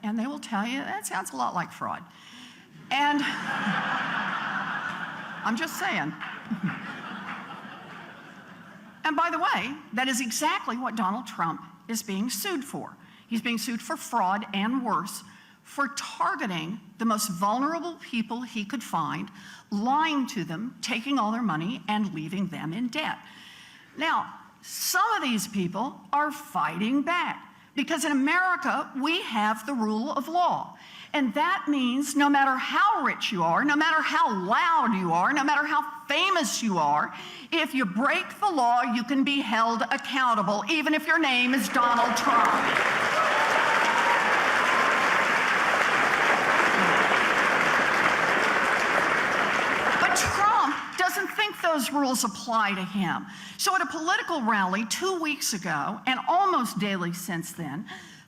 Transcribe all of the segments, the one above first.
and they will tell you that sounds a lot like fraud. And I'm just saying. And by the way, that is exactly what Donald Trump is being sued for. He's being sued for fraud and worse, for targeting the most vulnerable people he could find, lying to them, taking all their money, and leaving them in debt. Now, some of these people are fighting back because in America, we have the rule of law. And that means no matter how rich you are, no matter how loud you are, no matter how famous you are, if you break the law, you can be held accountable, even if your name is Donald Trump. But Trump doesn't think those rules apply to him. So at a political rally 2 weeks ago, and almost daily since then,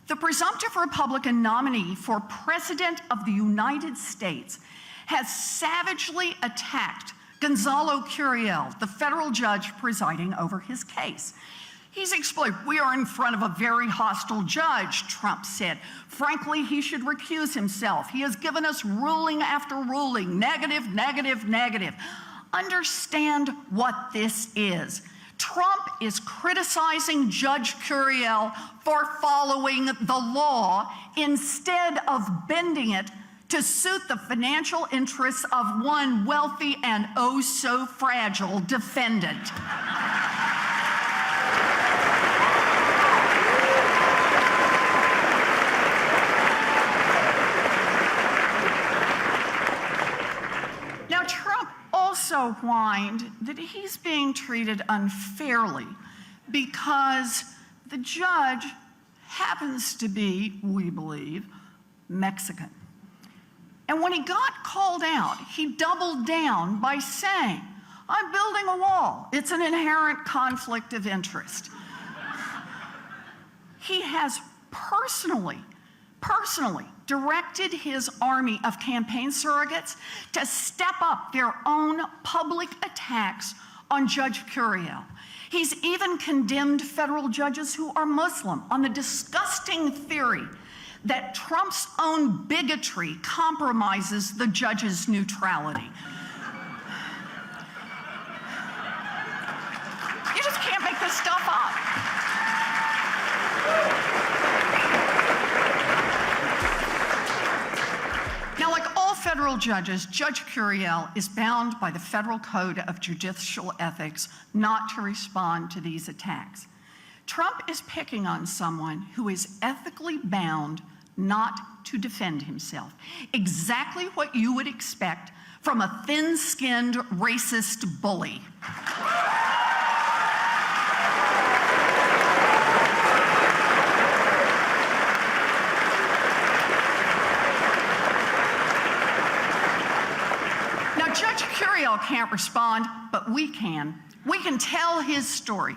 the presumptive Republican nominee for President of the United States has savagely attacked Gonzalo Curiel, the federal judge presiding over his case. He's explained, "We are in front of a very hostile judge," Trump said. "Frankly, he should recuse himself. He has given us ruling after ruling, negative, negative, negative." Understand what this is. Trump is criticizing Judge Curiel for following the law instead of bending it to suit the financial interests of one wealthy and oh so fragile defendant. Now, Trump also whined that he's being treated unfairly because the judge happens to be, we believe, Mexican. And when he got called out, he doubled down by saying, "I'm building a wall. It's an inherent conflict of interest." He has personally directed his army of campaign surrogates to step up their own public attacks on Judge Curiel. He's even condemned federal judges who are Muslim on the disgusting theory that Trump's own bigotry compromises the judge's neutrality. You just can't make this stuff up. Now, like all federal judges, Judge Curiel is bound by the Federal Code of Judicial Ethics not to respond to these attacks. Trump is picking on someone who is ethically bound not to defend himself. Exactly what you would expect from a thin-skinned racist bully. Now, Judge Curiel can't respond, but we can. We can tell his story.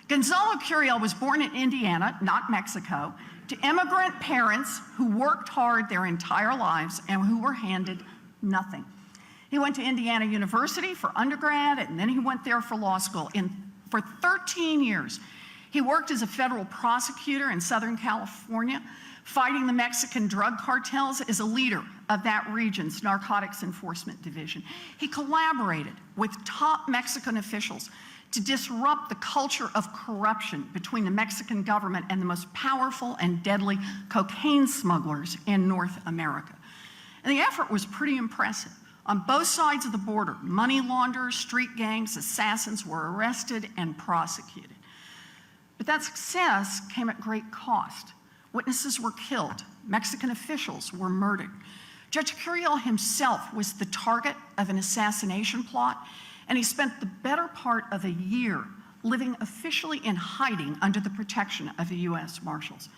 Gonzalo Curiel was born in Indiana, not Mexico, to immigrant parents who worked hard their entire lives and who were handed nothing. He went to Indiana University for undergrad, and then he went there for law school. For 13 years, he worked as a federal prosecutor in Southern California, fighting the Mexican drug cartels as a leader of that region's narcotics enforcement division. He collaborated with top Mexican officials to disrupt the culture of corruption between the Mexican government and the most powerful and deadly cocaine smugglers in North America. And the effort was pretty impressive. On both sides of the border, money launderers, street gangs, assassins were arrested and prosecuted. But that success came at great cost. Witnesses were killed. Mexican officials were murdered. Judge Curiel himself was the target of an assassination plot, and he spent the better part of a year living officially in hiding under the protection of the U.S. Marshals.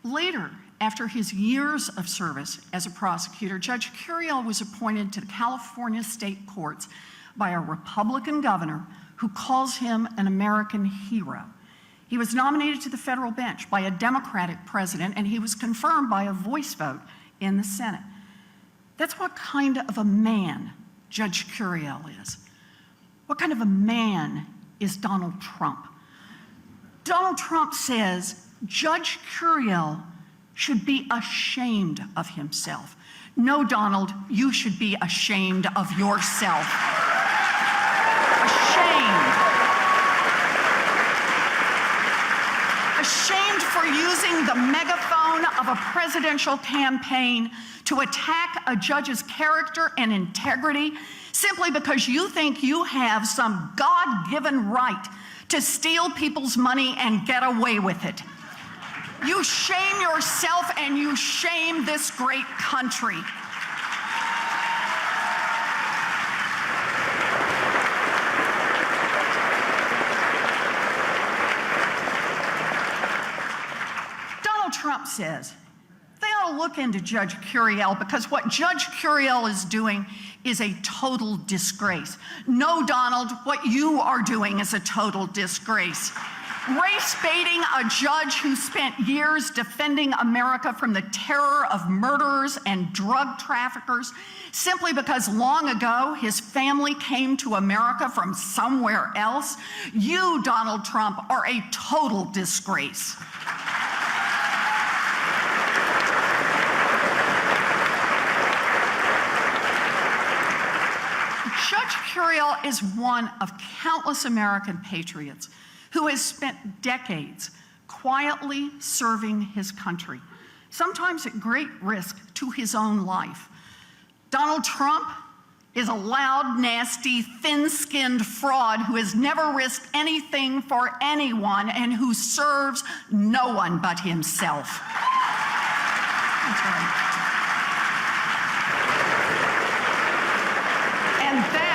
Later, after his years of service as a prosecutor, Judge Curiel was appointed to the California state courts by a Republican governor who calls him an American hero. He was nominated to the federal bench by a Democratic president, and he was confirmed by a voice vote in the Senate. That's what kind of a man Judge Curiel is. What kind of a man is Donald Trump? Donald Trump says Judge Curiel should be ashamed of himself. No, Donald, you should be ashamed of yourself. Ashamed. Ashamed for using the megaphone of a presidential campaign to attack a judge's character and integrity simply because you think you have some God-given right to steal people's money and get away with it. You shame yourself and you shame this great country. Donald Trump says they ought to look into Judge Curiel because what Judge Curiel is doing is a total disgrace. No, Donald, what you are doing is a total disgrace. Race baiting a judge who spent years defending America from the terror of murderers and drug traffickers simply because long ago his family came to America from somewhere else. You, Donald Trump, are a total disgrace. Judge Curiel is one of countless American patriots who has spent decades quietly serving his country, sometimes at great risk to his own life. Donald Trump is a loud, nasty, thin-skinned fraud who has never risked anything for anyone and who serves no one but himself. That's right. And that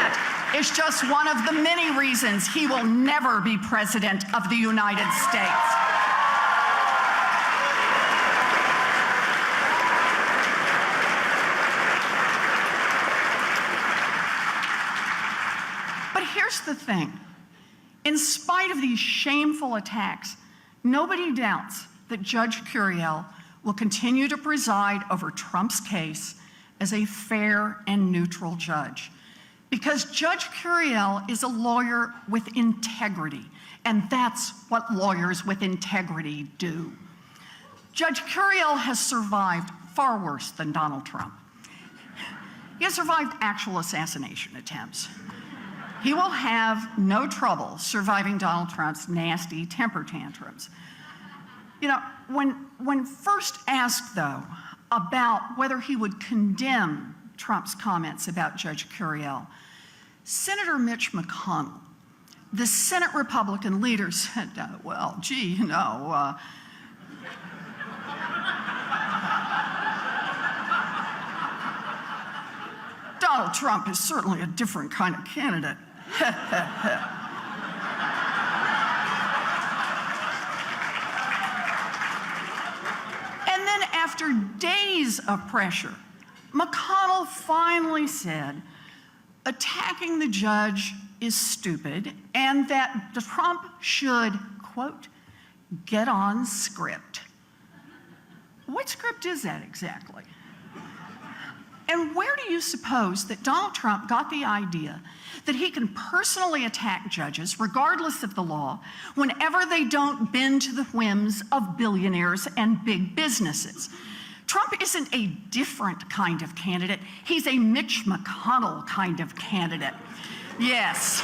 is just one of the many reasons he will never be president of the United States. But here's the thing. In spite of these shameful attacks, nobody doubts that Judge Curiel will continue to preside over Trump's case as a fair and neutral judge. Because Judge Curiel is a lawyer with integrity, and that's what lawyers with integrity do. Judge Curiel has survived far worse than Donald Trump. He has survived actual assassination attempts. He will have no trouble surviving Donald Trump's nasty temper tantrums. You know, when first asked, though, about whether he would condemn Trump's comments about Judge Curiel, Senator Mitch McConnell, the Senate Republican leader, said, well, gee, you know, Donald Trump is certainly a different kind of candidate. And then after days of pressure, McConnell finally said, attacking the judge is stupid and that Trump should, quote, get on script. What script is that exactly? And where do you suppose that Donald Trump got the idea that he can personally attack judges, regardless of the law, whenever they don't bend to the whims of billionaires and big businesses? Trump isn't a different kind of candidate. He's a Mitch McConnell kind of candidate. Yes.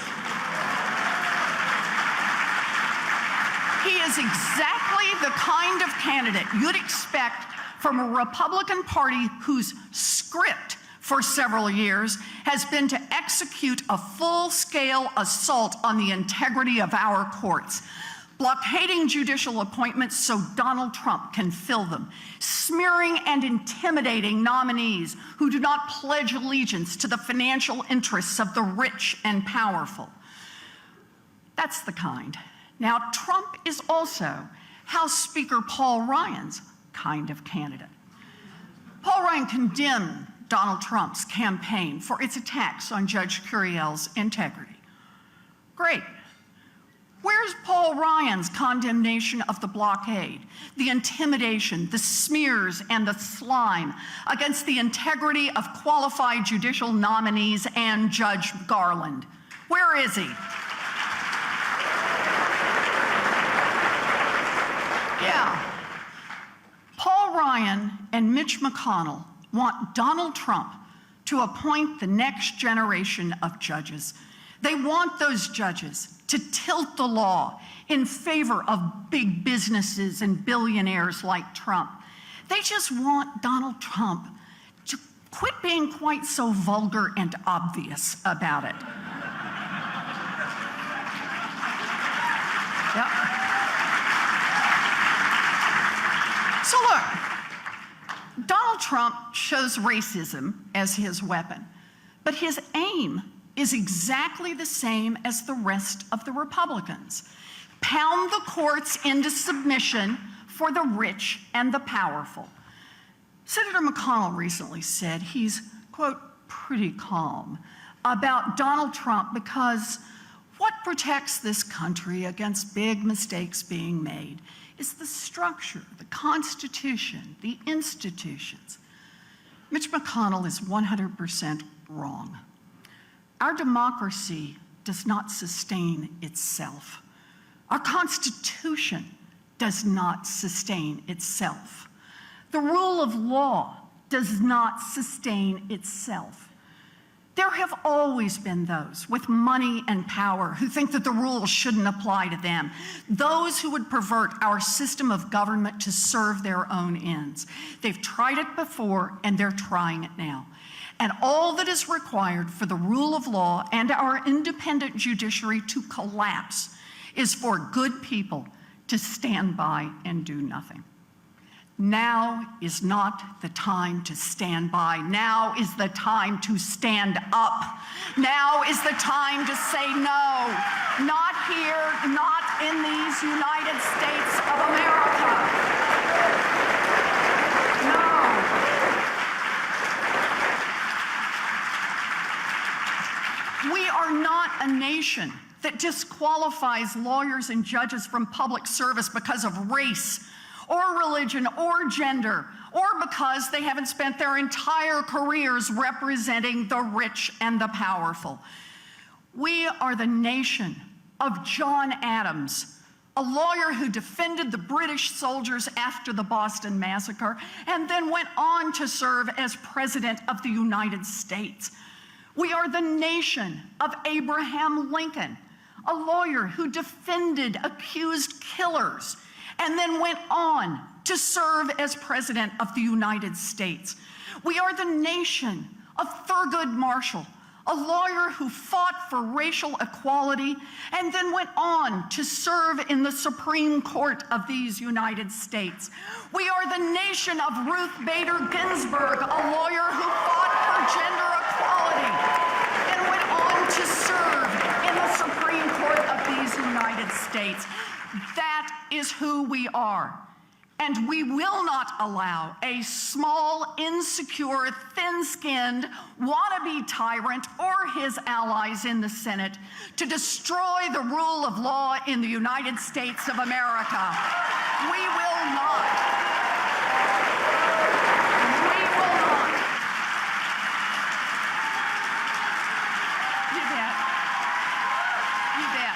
He is exactly the kind of candidate you'd expect from a Republican Party whose script for several years has been to execute a full-scale assault on the integrity of our courts, blockading judicial appointments so Donald Trump can fill them, smearing and intimidating nominees who do not pledge allegiance to the financial interests of the rich and powerful. That's the kind. Now, Trump is also House Speaker Paul Ryan's kind of candidate. Paul Ryan condemned Donald Trump's campaign for its attacks on Judge Curiel's integrity. Great. Where's Paul Ryan's condemnation of the blockade, the intimidation, the smears, and the slime against the integrity of qualified judicial nominees and Judge Garland? Where is he? Yeah. Paul Ryan and Mitch McConnell want Donald Trump to appoint the next generation of judges. They want those judges to tilt the law in favor of big businesses and billionaires like Trump. They just want Donald Trump to quit being quite so vulgar and obvious about it. Yep. So look, Donald Trump chose racism as his weapon, but his aim is exactly the same as the rest of the Republicans. Pound the courts into submission for the rich and the powerful. Senator McConnell recently said he's, quote, pretty calm about Donald Trump because what protects this country against big mistakes being made is the structure, the Constitution, the institutions. Mitch McConnell is 100% wrong. Our democracy does not sustain itself. Our Constitution does not sustain itself. The rule of law does not sustain itself. There have always been those with money and power who think that the rules shouldn't apply to them, those who would pervert our system of government to serve their own ends. They've tried it before, and they're trying it now. And all that is required for the rule of law and our independent judiciary to collapse is for good people to stand by and do nothing. Now is not the time to stand by. Now is the time to stand up. Now is the time to say no. Not here, not in these United States of America. No. We are not a nation that disqualifies lawyers and judges from public service because of race, or religion, or gender, or because they haven't spent their entire careers representing the rich and the powerful. We are the nation of John Adams, a lawyer who defended the British soldiers after the Boston Massacre and then went on to serve as President of the United States. We are the nation of Abraham Lincoln, a lawyer who defended accused killers and then went on to serve as President of the United States. We are the nation of Thurgood Marshall, a lawyer who fought for racial equality and then went on to serve in the Supreme Court of these United States. We are the nation of Ruth Bader Ginsburg, a lawyer who fought for gender equality and went on to serve in the Supreme Court of these United States. That is who we are. And we will not allow a small, insecure, thin-skinned, wannabe tyrant or his allies in the Senate to destroy the rule of law in the United States of America. We will not. We will not. You bet. You bet.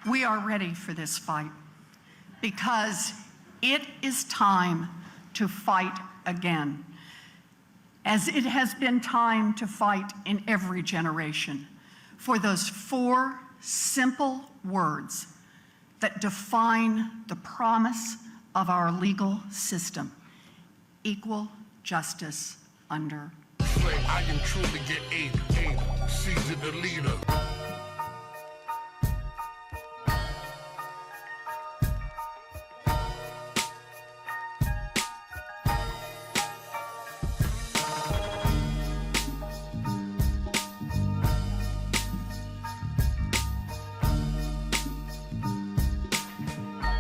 We are ready for this fight because it is time to fight again, as it has been time to fight in every generation for those 4 simple words that define the promise of our legal system: equal justice under. I am truly get able, Caesar the leader.